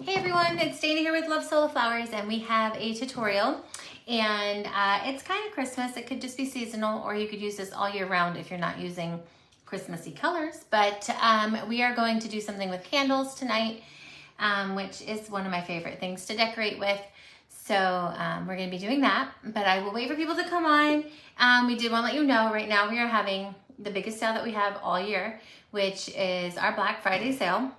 Hey everyone, it's Dana here with Love Soul of Flowers, and we have a tutorial, and it's kind of Christmas. It could just be seasonal, or you could use this all year round if you're not using Christmassy colors. But we are going to do something with candles tonight, which is one of my favorite things to decorate with. So we're going to be doing that, but I will wait for people to come on. We did want to let you know right now we are having the biggest sale that we have all year, which is our Black Friday sale.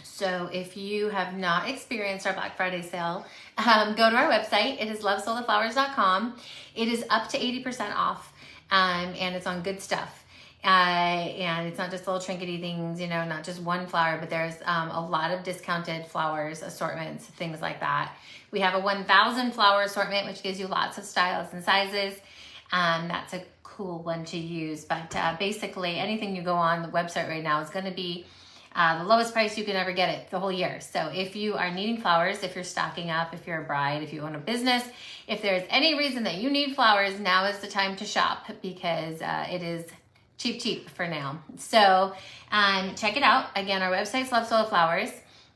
So if you have not experienced our Black Friday sale, go to our website. It is lovesouloflowers.com. It is up to 80% off, and it's on good stuff. And it's not just little trinkety things, you know, not just one flower, but there's a lot of discounted flowers, assortments, things like that. We have a 1,000 flower assortment, which gives you lots of styles and sizes. That's a cool one to use. But basically, anything you go on the website right now is going to be the lowest price you can ever get it the whole year. So if you are needing flowers, if you're stocking up, if you're a bride, if you own a business, if there's any reason that you need flowers, now is the time to shop because it is cheap for now. So check it out. Again, our website's Love Soul of Flowers.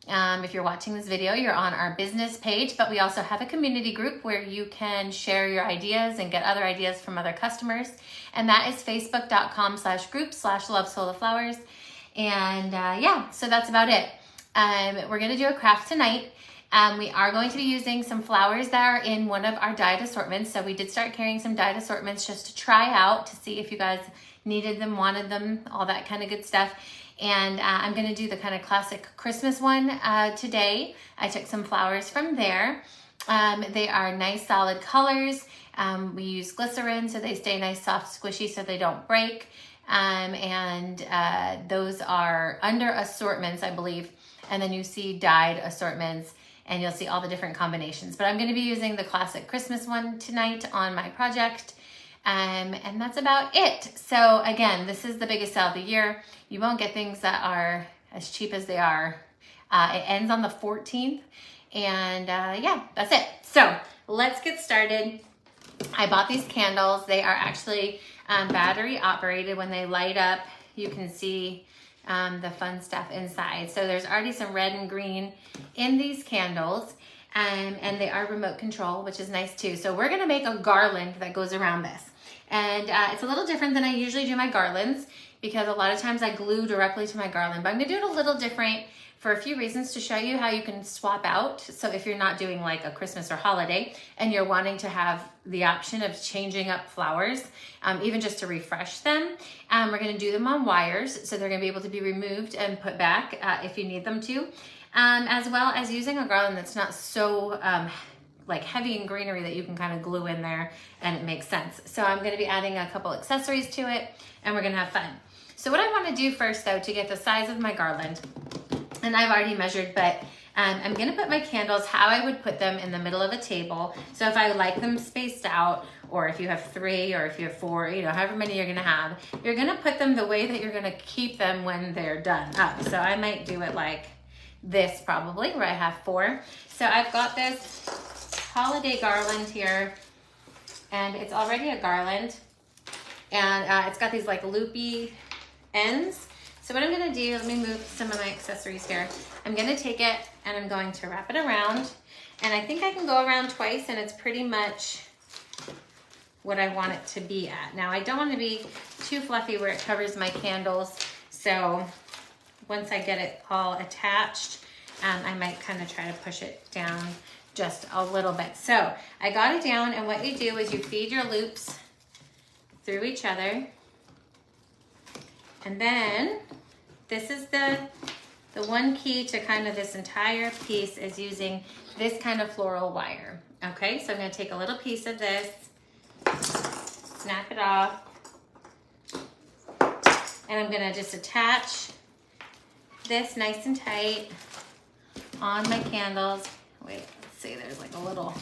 If you're watching this video, you're on our business page, but we also have a community group where you can share your ideas and get other ideas from other customers. And that is facebook.com/group/Love Soul of Flowers. And yeah, so that's about it. We're gonna do a craft tonight. We are going to be using some flowers that are in one of our dyed assortments. So we did start carrying some dyed assortments just to try out to see if you guys needed them, wanted them, all that kind of good stuff. And I'm gonna do the kind of classic Christmas one today. I took some flowers from there. They are nice solid colors. We use glycerin so they stay nice, soft, squishy so they don't break. Those are under assortments, I believe. And then you see dyed assortments and you'll see all the different combinations. But I'm going to be using the classic Christmas one tonight on my project. And that's about it. So again, this is the biggest sale of the year. You won't get things that are as cheap as they are. It ends on the 14th. And yeah, that's it. So let's get started. I bought these candles. They are actually battery operated. When they light up, you can see the fun stuff inside. So there's already some red and green in these candles, and they are remote control, which is nice too. So we're gonna make a garland that goes around this. And it's a little different than I usually do my garlands because a lot of times I glue directly to my garland, but I'm gonna do it a little different for a few reasons to show you how you can swap out. So if you're not doing like a Christmas or holiday and you're wanting to have the option of changing up flowers, even just to refresh them, we're gonna do them on wires. So they're gonna be able to be removed and put back if you need them to, as well as using a garland that's not so like heavy in greenery that you can kind of glue in there and it makes sense. So I'm gonna be adding a couple accessories to it and we're gonna have fun. So what I wanna do first though, to get the size of my garland, and I've already measured, but I'm gonna put my candles how I would put them in the middle of a table. So if I like them spaced out, or if you have 3, or if you have 4, you know, however many you're gonna put them the way that you're gonna keep them when they're done up. So I might do it like this probably, where I have 4. So I've got this holiday garland here, and it's already a garland, and it's got these like loopy ends. So what I'm gonna do, let me move some of my accessories here. I'm gonna take it and I'm going to wrap it around. And I think I can go around twice and it's pretty much what I want it to be at. Now I don't wanna be too fluffy where it covers my candles. So once I get it all attached, I might kind of try to push it down just a little bit. So I got it down, and what you do is you feed your loops through each other. And then this is the one key to kind of this entire piece is using this kind of floral wire. Okay, so I'm gonna take a little piece of this, snap it off, and I'm gonna just attach this nice and tight on my candles. Wait, let's see, there's like a little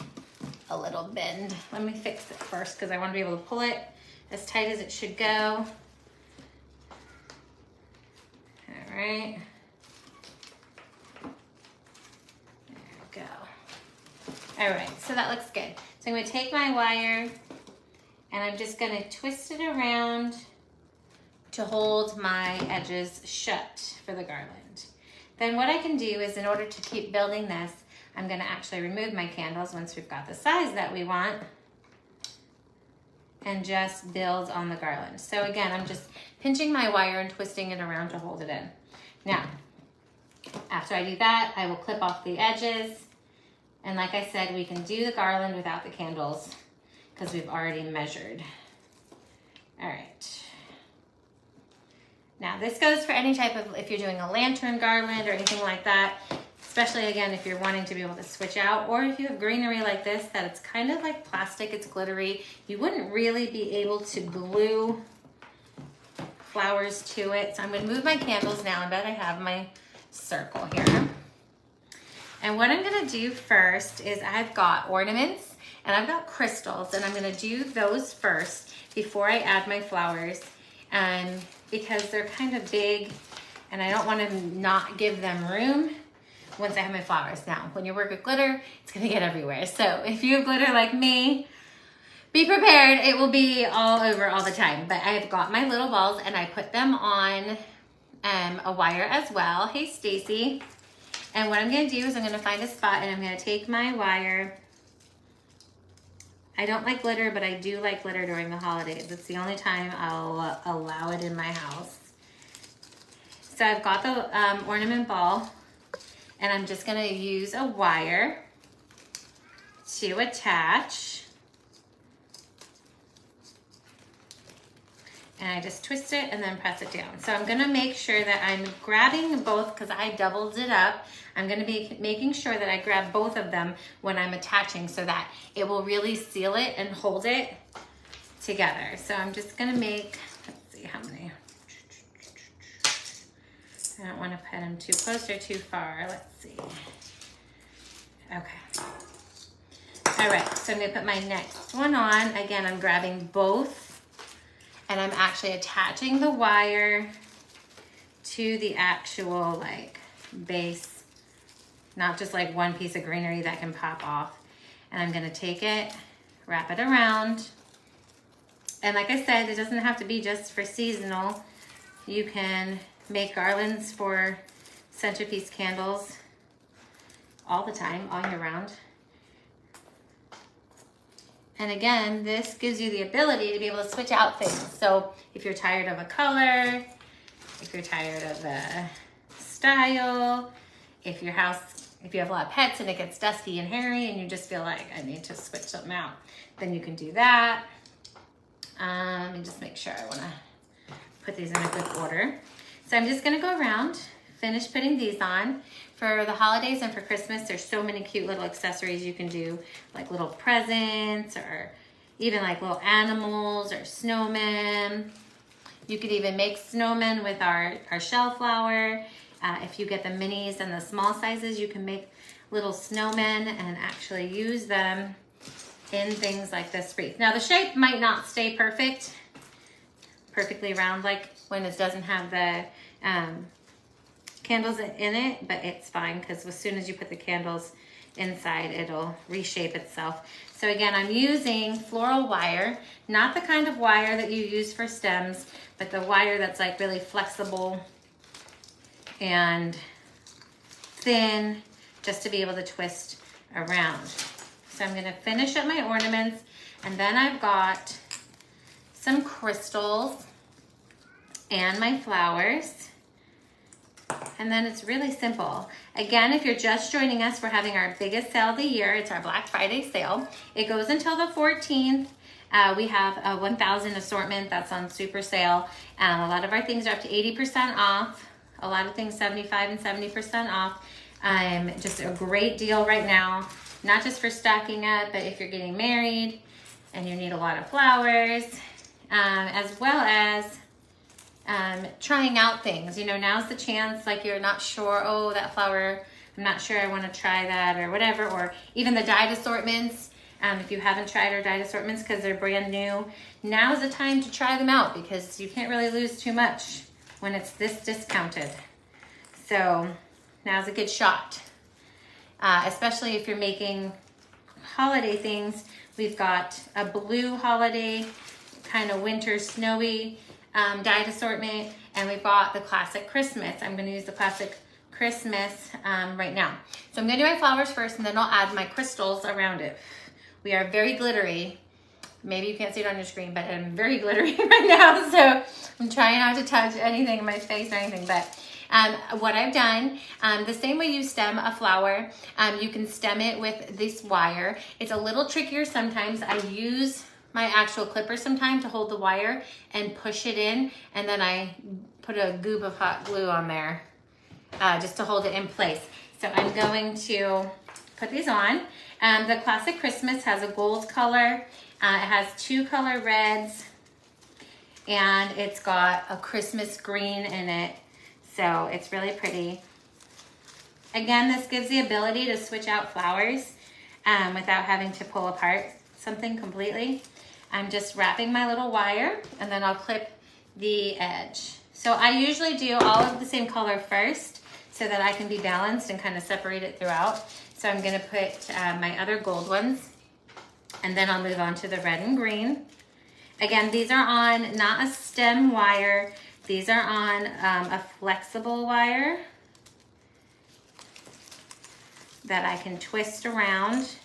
bend. Let me fix it first because I want to be able to pull it as tight as it should go. All right. There we go. All right, so that looks good. So I'm gonna take my wire and I'm just gonna twist it around to hold my edges shut for the garland. then what I can do is, in order to keep building this, I'm gonna actually remove my candles once we've got the size that we want and just build on the garland. So again, I'm just pinching my wire and twisting it around to hold it in. Now, after I do that, I will clip off the edges. And like I said, we can do the garland without the candles because we've already measured. All right. Now this goes for any type of, if you're doing a lantern garland or anything like that, especially again, if you're wanting to be able to switch out, or if you have greenery like this, that it's kind of like plastic, it's glittery, you wouldn't really be able to glue flowers to it. So I'm gonna move my candles now, and bet I have my circle here. And what I'm gonna do first is I've got ornaments and I've got crystals, and I'm gonna do those first before I add my flowers, because they're kind of big and I don't wanna not give them room once I have my flowers. Now, when you work with glitter, it's gonna get everywhere. So if you have glitter like me, be prepared, it will be all over all the time. But I have got my little balls and I put them on a wire as well. Hey, Stacy. And what I'm gonna do is I'm gonna find a spot and I'm gonna take my wire. I don't like glitter, but I do like glitter during the holidays. It's the only time I'll allow it in my house. So I've got the ornament ball, and I'm just gonna use a wire to attach. And I just twist it and then press it down. So I'm gonna make sure that I'm grabbing both, because I doubled it up. I'm gonna be making sure that I grab both of them when I'm attaching so that it will really seal it and hold it together. So I'm just gonna make, let's see how many. I don't wanna put them too close or too far. Let's see. Okay. All right, so I'm gonna put my next one on. Again, I'm grabbing both, and I'm actually attaching the wire to the actual like base, not just like one piece of greenery that can pop off. And I'm gonna take it, wrap it around. And like I said, it doesn't have to be just for seasonal. You can make garlands for centerpiece candles all the time, all year round. And again, this gives you the ability to be able to switch out things. So if you're tired of a color, if you're tired of a style, if your house, if you have a lot of pets and it gets dusty and hairy and you just feel like I need to switch something out, then you can do that. And just make sure I wanna put these in a good order. So I'm just gonna go around, finish putting these on. For the holidays and for Christmas, there's so many cute little accessories you can do, like little presents or even like little animals or snowmen. You could even make snowmen with our shell flower. If you get the minis and the small sizes, you can make little snowmen and actually use them in things like this wreath. Now the shape might not stay perfectly round like when it doesn't have the candles in it, but it's fine because as soon as you put the candles inside, it'll reshape itself. So again, I'm using floral wire, not the kind of wire that you use for stems, but the wire that's like really flexible and thin, just to be able to twist around. So I'm gonna finish up my ornaments, and then I've got some crystals and my flowers. And then it's really simple. Again, if you're just joining us, we're having our biggest sale of the year. It's our Black Friday sale. It goes until the 14th. We have a 1,000 assortment that's on super sale. A lot of our things are up to 80% off. A lot of things 75 and 70% off. Just a great deal right now, not just for stocking up, but if you're getting married and you need a lot of flowers, as well as trying out things. You know, now's the chance, like you're not sure, oh, that flower, I'm not sure I want to try that or whatever, or even the dyed assortments. If you haven't tried our dyed assortments because they're brand new, now's the time to try them out because you can't really lose too much when it's this discounted. So now's a good shot, especially if you're making holiday things. We've got a blue holiday, kind of winter snowy dyed assortment, and we've got the classic Christmas. I'm going to use the classic Christmas right now. So I'm gonna do my flowers first, and then I'll add my crystals around it. We are very glittery. Maybe you can't see it on your screen, but I'm very glittery right now, so I'm trying not to touch anything in my face or anything. But what I've done, the same way you stem a flower, you can stem it with this wire. It's a little trickier sometimes. I use my actual clipper sometimes to hold the wire and push it in, and then I put a goop of hot glue on there just to hold it in place. So I'm going to put these on. The Classic Christmas has a gold color. It has 2 color reds, and it's got a Christmas green in it. So it's really pretty. Again, this gives the ability to switch out flowers without having to pull apart something completely. I'm just wrapping my little wire, and then I'll clip the edge. So I usually do all of the same color first so that I can be balanced and kind of separate it throughout. So I'm gonna put my other gold ones, and then I'll move on to the red and green. Again, these are on not a stem wire. These are on a flexible wire that I can twist around,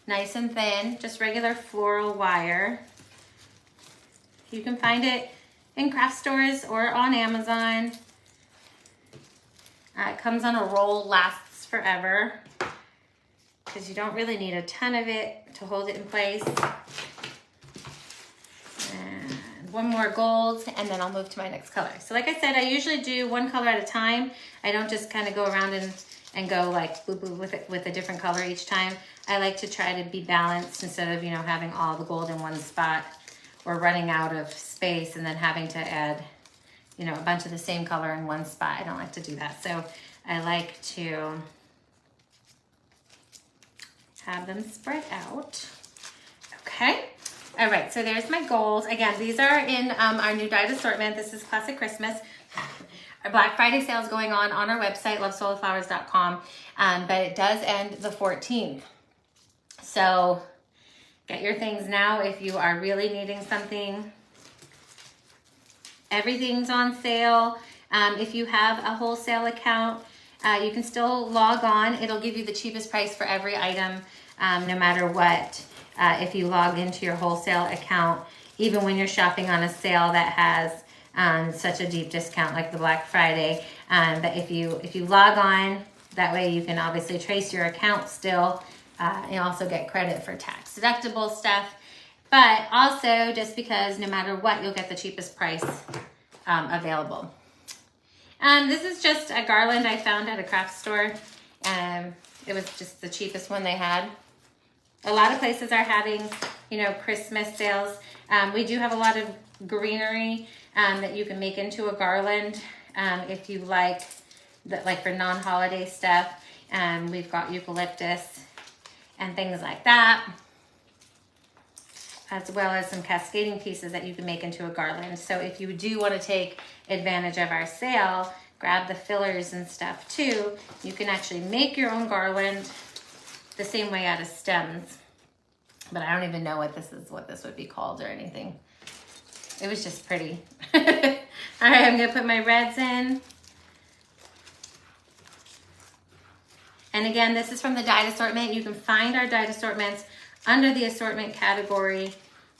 nice and thin, just regular floral wire. You can find it in craft stores or on Amazon. It comes on a roll, lasts forever, because you don't really need a ton of it to hold it in place. And one more gold, and then I'll move to my next color. So like I said, I usually do one color at a time. I don't just kind of go around and go like boop boop with a different color each time. I like to try to be balanced instead of, you know, having all the gold in one spot or running out of space and then having to add, you know, a bunch of the same color in one spot. I don't like to do that. So I like to have them spread out. Okay. All right, so there's my gold. Again, these are in our new dyed assortment. This is Classic Christmas. Our Black Friday sale is going on our website, lovesoloflowers.com, but it does end the 14th. So get your things now if you are really needing something. Everything's on sale. If you have a wholesale account, you can still log on. It'll give you the cheapest price for every item, no matter what. If you log into your wholesale account, even when you're shopping on a sale that has such a deep discount like the Black Friday. But if you log on, that way you can obviously trace your account still and also get credit for tax deductible stuff. But also, just because no matter what, you'll get the cheapest price available. This is just a garland I found at a craft store. It was just the cheapest one they had. A lot of places are having, you know, Christmas sales. We do have a lot of greenery that you can make into a garland if you like for non-holiday stuff. We've got eucalyptus and things like that, as well as some cascading pieces that you can make into a garland. So if you do want to take advantage of our sale, grab the fillers and stuff too. You can actually make your own garland the same way out of stems. But I don't even know what this would be called or anything. It was just pretty. All right, I'm gonna put my reds in. And again, this is from the dyed assortment. You can find our dyed assortments under the assortment category,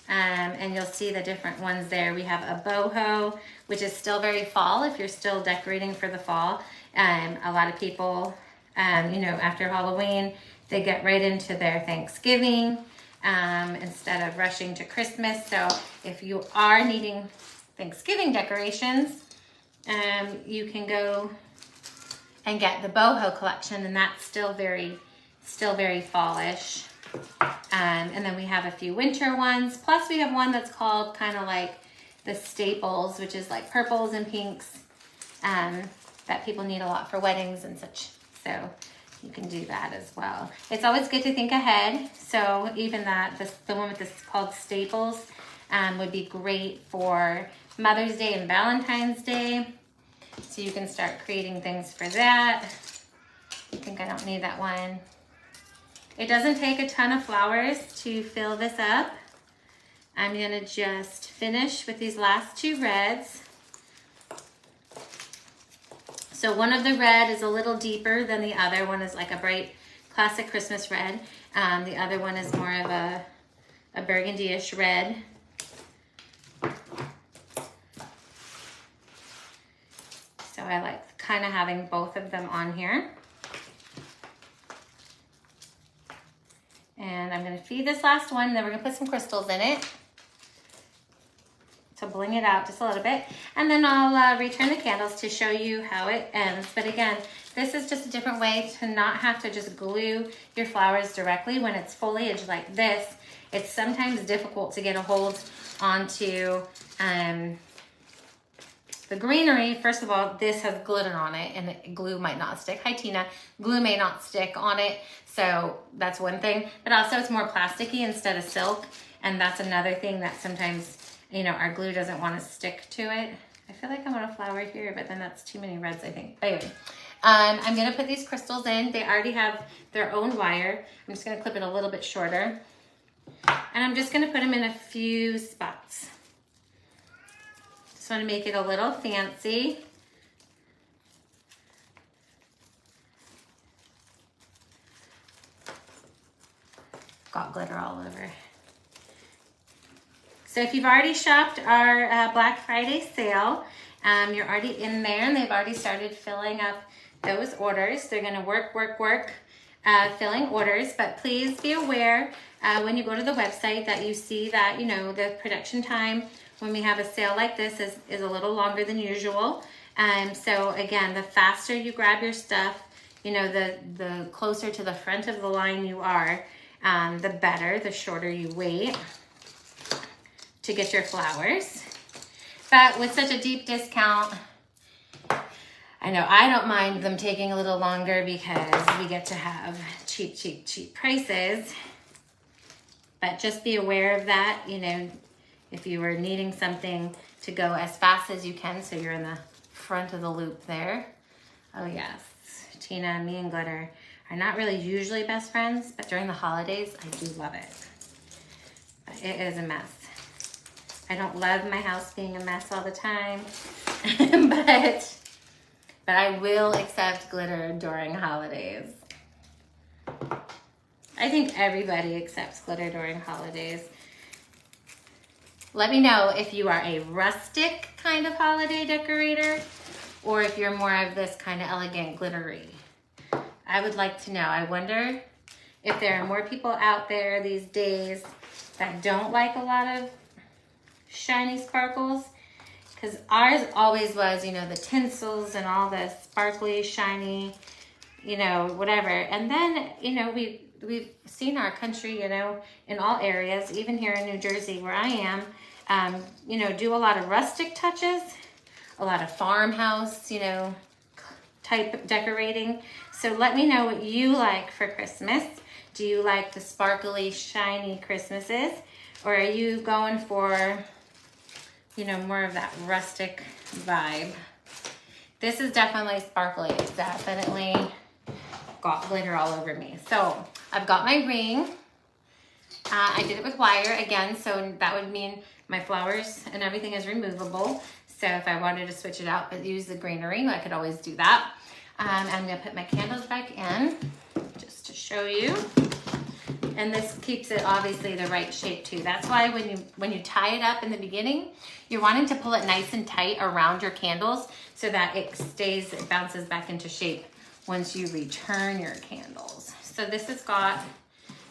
and you'll see the different ones there. We have a boho, which is still very fall if you're still decorating for the fall. A lot of people, you know, after Halloween, they get right into their Thanksgiving instead of rushing to Christmas. So if you are needing Thanksgiving decorations, you can go and get the boho collection, and that's still very fallish. And then we have a few winter ones. Plus we have one that's called kind of like the staples, which is like purples and pinks that people need a lot for weddings and such. So you can do that as well. It's always good to think ahead. So even the one with this called staples would be great for Mother's Day and Valentine's Day. So you can start creating things for that. I think I don't need that one. It doesn't take a ton of flowers to fill this up. I'm gonna just finish with these last two reds. So one of the red is a little deeper than the other. One is like a bright classic Christmas red. The other one is more of a burgundy-ish red. So I like kind of having both of them on here. And I'm going to feed this last one, then we're going to put some crystals in it to bling it out just a little bit. And then I'll return the candles to show you how it ends. But again, this is just a different way to not have to just glue your flowers directly when it's foliage like this. It's sometimes difficult to get a hold onto the greenery. First of all, this has glitter on it and the glue might not stick. Hi, Tina. Glue may not stick on it. So that's one thing, but also it's more plasticky instead of silk. And that's another thing that sometimes, you know, our glue doesn't want to stick to it. I feel like I want a flower here, but then that's too many reds, I think. Anyway, I'm going to put these crystals in. They already have their own wire. I'm just going to clip it a little bit shorter. And I'm just going to put them in a few spots. Just want to make it a little fancy. Got glitter all over. So if you've already shopped our Black Friday sale, you're already in there and they've already started filling up those orders. They're gonna work filling orders, but please be aware when you go to the website that you see that, you know, the production time when we have a sale like this is a little longer than usual. So again, the faster you grab your stuff, you know, the closer to the front of the line you are, the better, the shorter you wait to get your flowers. But with such a deep discount, I know I don't mind them taking a little longer because we get to have cheap, cheap, cheap prices. But just be aware of that, you know, if you were needing something to go as fast as you can, so you're in the front of the loop there. Oh yes, Tina, me and glitter are not really usually best friends, but during the holidays, I do love it. But it is a mess. I don't love my house being a mess all the time, but I will accept glitter during holidays. I think everybody accepts glitter during holidays. Let me know if you are a rustic kind of holiday decorator or if you're more of this kind of elegant glittery. I would like to know. I wonder if there are more people out there these days that don't like a lot of shiny sparkles, because ours always was, you know, the tinsels and all the sparkly, shiny, you know, whatever. And then, you know, we've seen our country, you know, in all areas, even here in New Jersey where I am, you know, do a lot of rustic touches, a lot of farmhouse, you know, type decorating. So let me know what you like for Christmas. Do you like the sparkly, shiny Christmases? Or are you going for, you know, more of that rustic vibe? This is definitely sparkly. It's definitely got glitter all over me. So I've got my ring. I did it with wire again, so that would mean my flowers and everything is removable. So if I wanted to switch it out but use the greenery, I could always do that. I'm gonna put my candles back in just to show you. And this keeps it obviously the right shape too. That's why when you tie it up in the beginning, you're wanting to pull it nice and tight around your candles so that it bounces back into shape once you return your candles. So this has got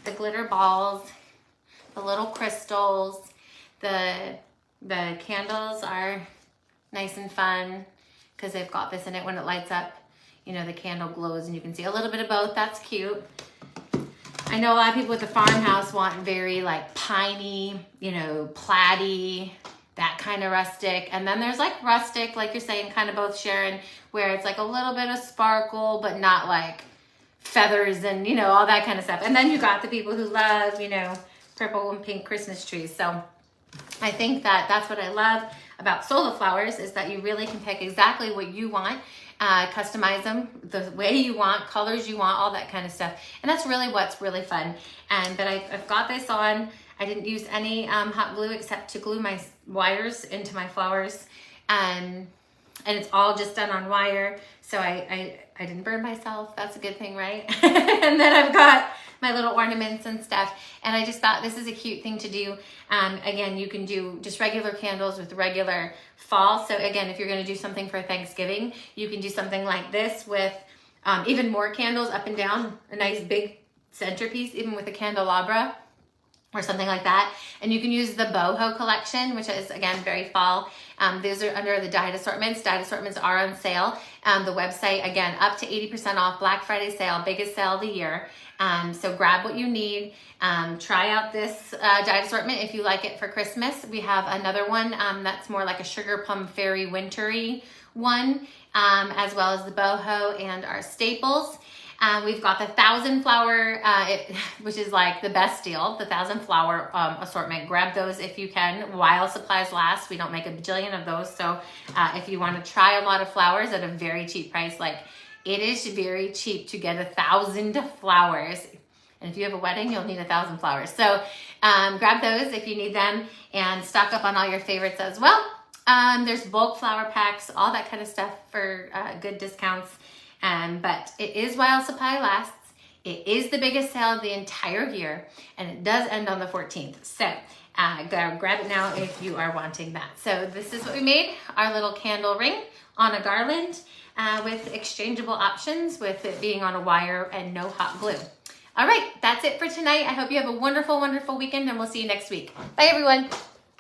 the glitter balls, the little crystals, the candles are nice and fun because they've got this in it. When it lights up, you know, the candle glows and you can see a little bit of both. That's cute. I know a lot of people with the farmhouse want very like piney, you know, plaid-y, that kind of rustic. And then there's like rustic, like you're saying, kind of both, Sharon, where it's like a little bit of sparkle, but not like feathers and, you know, all that kind of stuff. And then you got the people who love, you know, purple and pink Christmas trees. So I think that that's what I love about solo flowers, is that you really can pick exactly what you want, customize them the way you want, colors you want, all that kind of stuff. And that's really what's really fun. But I've got this on. I didn't use any hot glue except to glue my wires into my flowers. And it's all just done on wire. So I didn't burn myself. That's a good thing, right? And then I've got my little ornaments and stuff. And I just thought this is a cute thing to do. Again, you can do just regular candles with regular fall. So again, if you're gonna do something for Thanksgiving, you can do something like this with even more candles up and down, a nice big centerpiece, even with a candelabra or something like that. And you can use the boho collection, which is again very fall. These are under the dyed assortments. Dyed assortments are on sale. The website, again, up to 80% off, Black Friday sale, biggest sale of the year. So grab what you need. Try out this dyed assortment if you like it for Christmas. We have another one that's more like a sugar plum fairy wintry one, as well as the boho and our staples. We've got the 1,000 flower, which is like the best deal, the 1,000 flower assortment. Grab those if you can while supplies last. We don't make a bajillion of those. So if you want to try a lot of flowers at a very cheap price, like it is very cheap to get 1,000 flowers. And if you have a wedding, you'll need 1,000 flowers. So grab those if you need them and stock up on all your favorites as well. There's bulk flower packs, all that kind of stuff for good discounts. But it is while supply lasts. It is the biggest sale of the entire year, and it does end on the 14th. So grab it now if you are wanting that. So this is what we made, our little candle ring on a garland with exchangeable options, with it being on a wire and no hot glue. All right, that's it for tonight. I hope you have a wonderful, wonderful weekend, and we'll see you next week. Bye, everyone.